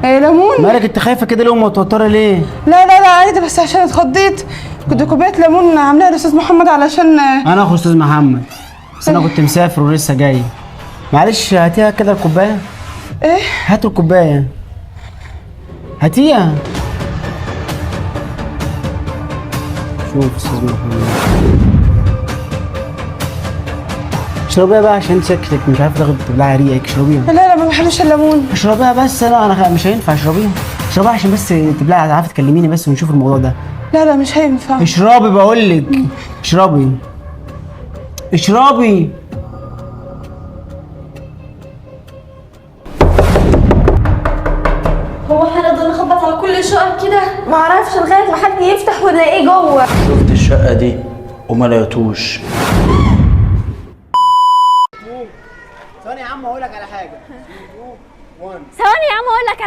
ايه ليمون؟ مالك انت خايفه كده ليه ومتوتره ليه؟ لا لا لا عادي، بس عشان اتخضيت. كنت كوبايه ليمون عاملاها الاستاذ محمد علشان انا اخو استاذ محمد، بس انا كنت مسافر ولسه جاي. معلش هاتيها كده الكوبايه. ايه؟ هات الكوبايه، هاتيها. شوف استاذ محمد، اشربيها بقى عشان شكلك مش عارفه تاخد تبلعها ريقك. اشربيها. لا لا ما بحبش الليمون. اشربيها بس. لا انا مش هينفع. اشربيها اشربيها عشان بس تبلعها، عارفه تكلميني بس ونشوف الموضوع ده. لا لا مش هينفع. اشربي بقول لك. اشربي اشربي. هو احنا نقدر نخبط على كل الشقق كده؟ معرفش لغايه ما حد يفتح ونلاقيه جوه. شفت الشقة دي وما لقيتوش. ثانية يا عم اقول لك على حاجة. ثواني يا عم اقول لك